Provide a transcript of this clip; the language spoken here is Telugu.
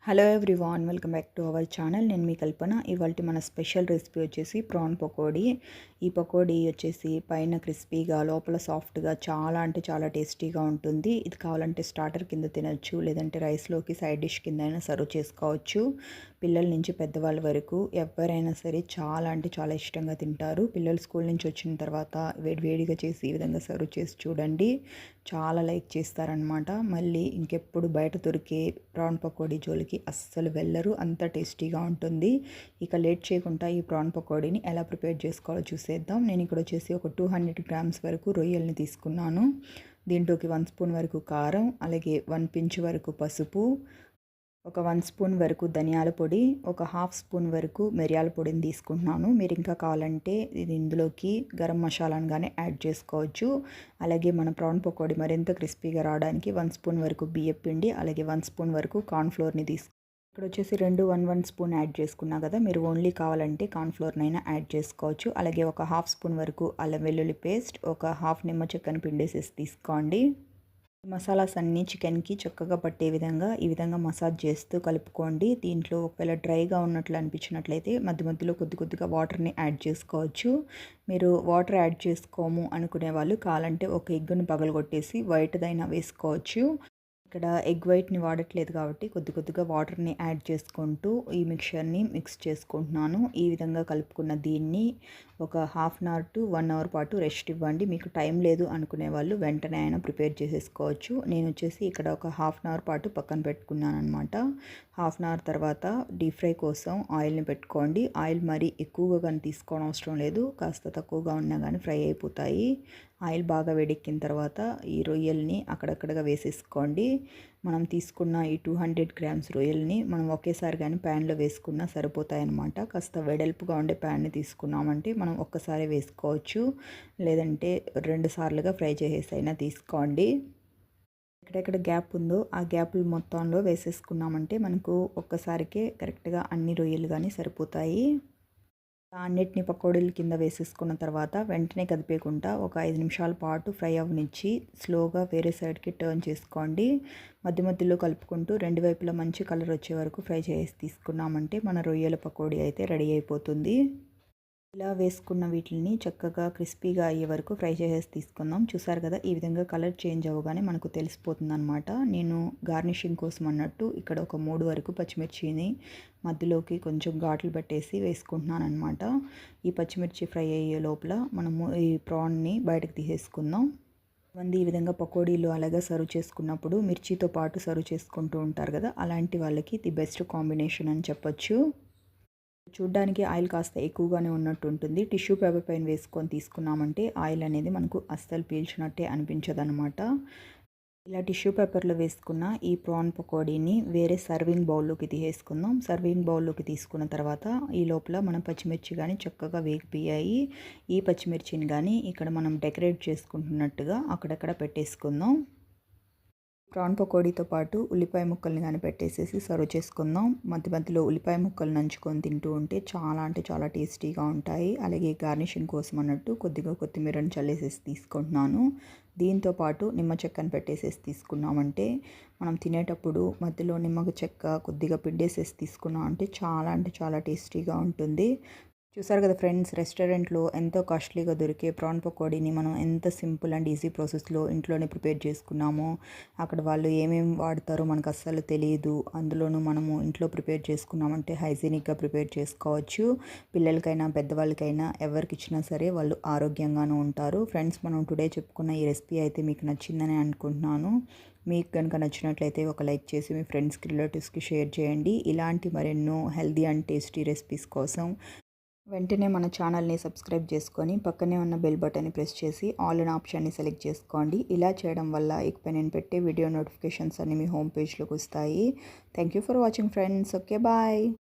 Hello everyone, welcome back to our channel. నేను మీ కల్పన. ఇవాళ మన స్పెషల్ రెసిపీ వచ్చేసి ప్రాన్ పకోడీ. ఈ పకోడీ వచ్చేసి పైన క్రిస్పీగా లోపల సాఫ్ట్గా చాలా అంటే చాలా టేస్టీగా ఉంటుంది. ఇది కావాలంటే స్టార్టర్ కింద తినొచ్చు, లేదంటే రైస్లోకి సైడ్ డిష్ కింద అయినా సర్వ్ చేసుకోవచ్చు. పిల్లల నుంచి పెద్దవాళ్ళ వరకు ఎవరైనా సరే చాలా అంటే చాలా ఇష్టంగా తింటారు. పిల్లలు స్కూల్ నుంచి వచ్చిన తర్వాత వేడివేడిగా చేసి ఈ విధంగా సర్వ్ చేసి చూడండి, చాలా లైక్ చేస్తారనమాట. మళ్ళీ ఇంకెప్పుడు బయట దొరికే ప్రాన్ పకోడీ జోలికి అస్సలు వెళ్ళరు, అంత టేస్టీగా ఉంటుంది. ఇక లేట్ చేయకుండా ఈ ప్రాన్ పకోడీని ఎలా ప్రిపేర్ చేసుకోవాలో చూసేద్దాం. నేను ఇక్కడ వచ్చేసి ఒక 200 గ్రామ్స్ వరకు రొయ్యల్ని తీసుకున్నాను. దీంట్లోకి 1 స్పూన్ వరకు కారం, అలాగే 1 పించ్ వరకు పసుపు, ఒక 1 స్పూన్ వరకు ధనియాల పొడి, ఒక హాఫ్ స్పూన్ వరకు మిరియాల పొడిని తీసుకుంటున్నాను. మీరు ఇంకా కావాలంటే ఇందులోకి గరం మసాలాను కానీ యాడ్ చేసుకోవచ్చు. అలాగే మన ప్రాన్ పకోడీ మరింత క్రిస్పీగా రావడానికి 1 స్పూన్ వరకు బియ్యం పిండి, అలాగే 1 స్పూన్ వరకు కార్న్ఫ్లోర్ని ఇక్కడ వచ్చేసి 1 స్పూన్ యాడ్ చేసుకున్నా కదా. మీరు ఓన్లీ కావాలంటే కార్న్ఫ్లోర్నైనా యాడ్ చేసుకోవచ్చు. అలాగే ఒక హాఫ్ స్పూన్ వరకు అల్లం వెల్లుల్లి పేస్ట్, ఒక హాఫ్ నిమ్మ చెక్కని పిండేసేసి తీసుకోండి. మసాలాస్ అన్నీ చికెన్కి చక్కగా పట్టే విధంగా ఈ విధంగా మసాజ్ చేస్తూ కలుపుకోండి. దీంట్లో ఒకవేళ డ్రైగా ఉన్నట్లు అనిపించినట్లయితే మధ్య మధ్యలో కొద్దిగా వాటర్ని యాడ్ చేసుకోవచ్చు. మీరు వాటర్ యాడ్ చేసుకోము అనుకునే వాళ్ళు కావాలంటే ఒక ఎగ్గును పగలగొట్టేసి వైట్దైనా వేసుకోవచ్చు. ఇక్కడ ఎగ్ వైట్ని వాడట్లేదు కాబట్టి కొద్దిగా వాటర్ని యాడ్ చేసుకుంటూ ఈ మిక్చర్ని మిక్స్ చేసుకుంటున్నాను. ఈ విధంగా కలుపుకున్న దీన్ని ఒక half an hour to 1 hour పాటు రెస్ట్ ఇవ్వండి. మీకు టైం లేదు అనుకునే వాళ్ళు వెంటనే అయినా ప్రిపేర్ చేసేసుకోవచ్చు. నేను వచ్చేసి ఇక్కడ ఒక హాఫ్ అన్ అవర్ పాటు పక్కన పెట్టుకున్నాను అనమాట. హాఫ్ అన్ అవర్ తర్వాత డీప్ ఫ్రై కోసం ఆయిల్ని పెట్టుకోండి. ఆయిల్ మరీ ఎక్కువగా కానీ తీసుకోవడం అవసరం లేదు, కాస్త తక్కువగా ఉన్నా కానీ ఫ్రై అయిపోతాయి. ఆయిల్ బాగా వేడెక్కిన తర్వాత ఈ రొయ్యల్ని అక్కడక్కడగా వేసేసుకోండి. మనం తీసుకున్న ఈ 200 గ్రామ్స్ రొయ్యల్ని మనం ఒకేసారి కానీ ప్యాన్లో వేసుకున్నా సరిపోతాయి అన్నమాట. కాస్త వెడల్పుగా ఉండే ప్యాన్ని తీసుకున్నామంటే మనం ఒక్కసారి వేసుకోవచ్చు, లేదంటే 2 సార్లుగా ఫ్రై చేసేసి అయినా తీసుకోండి. ఎక్కడెక్కడ గ్యాప్ ఉందో ఆ గ్యాప్లు మొత్తంలో వేసేసుకున్నామంటే మనకు ఒక్కసారికే కరెక్ట్గా అన్ని రొయ్యలు కానీ సరిపోతాయి. అన్నిటిని పకోడీల కింద వేసేసుకున్న తర్వాత వెంటనే కదిపేయకుండా ఒక 5 నిమిషాల పాటు ఫ్రై అవ్వనిచ్చి స్లోగా వేరే సైడ్కి టర్న్ చేసుకోండి. మధ్య మధ్యలో కలుపుకుంటూ 2 వైపులా మంచి కలర్ వచ్చే వరకు ఫ్రై చేసి తీసుకున్నామంటే మన రొయ్యల పకోడీ అయితే రెడీ అయిపోతుంది. ఇలా వేసుకున్న వీటిని చక్కగా క్రిస్పీగా అయ్యే వరకు ఫ్రై చేసేసి తీసుకుందాం. చూసారు కదా, ఈ విధంగా కలర్ చేంజ్ అవ్వగానే మనకు తెలిసిపోతుంది అనమాట. నేను గార్నిషింగ్ కోసం అన్నట్టు ఇక్కడ ఒక 3 వరకు పచ్చిమిర్చిని మధ్యలోకి కొంచెం ఘాట్లు పెట్టేసి వేసుకుంటున్నాను అనమాట. ఈ పచ్చిమిర్చి ఫ్రై అయ్యే లోపల మనము ఈ ప్రాన్ని బయటకు తీసేసుకుందాం. మంది ఈ విధంగా పకోడీలు అలాగే సర్వ్ చేసుకున్నప్పుడు మిర్చితో పాటు సర్వ్ చేసుకుంటూ ఉంటారు కదా, అలాంటి వాళ్ళకి ది బెస్ట్ కాంబినేషన్ అని చెప్పొచ్చు. చూడ్డానికి ఆయిల్ కాస్త ఎక్కువగానే ఉన్నట్టు ఉంటుంది. టిష్యూ పేపర్ పైన వేసుకొని తీసుకున్నామంటే ఆయిల్ అనేది మనకు అస్సలు పీల్చినట్టే అనిపించదనమాట. ఇలా టిష్యూ పేపర్లో వేసుకున్న ఈ ప్రాన్ పకోడీని వేరే సర్వింగ్ బౌల్లోకి తీసేసుకుందాం. సర్వింగ్ బౌల్లోకి తీసుకున్న తర్వాత ఈ లోపల మనం పచ్చిమిర్చి కానీ చక్కగా వేగిపోయాయి. ఈ పచ్చిమిర్చిని కానీ ఇక్కడ మనం డెకరేట్ చేసుకుంటున్నట్టుగా అక్కడక్కడ పెట్టేసుకుందాం. ప్రాన్ పకోడీతో పాటు ఉల్లిపాయ ముక్కల్ని కానీ పెట్టేసేసి సర్వ్ చేసుకుందాం. మధ్య మధ్యలో ఉల్లిపాయ ముక్కలు నంచుకొని తింటూ ఉంటే చాలా అంటే చాలా టేస్టీగా ఉంటాయి. అలాగే గార్నిషింగ్ కోసం అన్నట్టు కొద్దిగా కొత్తిమీరని చల్లేసేసి తీసుకుంటున్నాను. దీంతో పాటు నిమ్మ చెక్కను పెట్టేసేసి తీసుకున్నామంటే మనం తినేటప్పుడు మధ్యలో నిమ్మ చెక్క కొద్దిగా పిండేసేసి తీసుకున్నాం అంటే చాలా టేస్టీగా ఉంటుంది. చూసారు కదా ఫ్రెండ్స్, రెస్టారెంట్లో ఎంతో కాస్ట్లీగా దొరికే ప్రాన్ పకోడీని మనం ఎంత సింపుల్ అండ్ ఈజీ ప్రాసెస్లో ఇంట్లోనే ప్రిపేర్ చేసుకున్నామో. అక్కడ వాళ్ళు ఏమేమి వాడతారో మనకు అస్సలు తెలియదు. అందులోనూ మనము ఇంట్లో ప్రిపేర్ చేసుకున్నామంటే హైజీనిక్గా ప్రిపేర్ చేసుకోవచ్చు. పిల్లలకైనా పెద్దవాళ్ళకైనా ఎవరికి ఇచ్చినా సరే వాళ్ళు ఆరోగ్యంగానూ ఉంటారు. ఫ్రెండ్స్, మనం టుడే చెప్పుకున్న ఈ రెసిపీ అయితే మీకు నచ్చిందని అనుకుంటున్నాను. మీకు కనుక నచ్చినట్లయితే ఒక లైక్ చేసి మీ ఫ్రెండ్స్కి రిలేటివ్స్కి షేర్ చేయండి. ఇలాంటి మరెన్నో హెల్దీ అండ్ టేస్టీ రెసిపీస్ కోసం వెంటనే మన ఛానల్ని సబ్స్క్రైబ్ చేసుకొని పక్కనే ఉన్న బెల్ బటన్ని ప్రెస్ చేసి ఆల్ అనే ఆప్షన్ని సెలెక్ట్ చేసుకోండి. ఇలా చేయడం వల్ల ఇకపై నేను పెట్టే వీడియో నోటిఫికేషన్స్ అన్ని మీ హోమ్ పేజ్లోకి వస్తాయి. Thank you for watching friends. Okay, bye.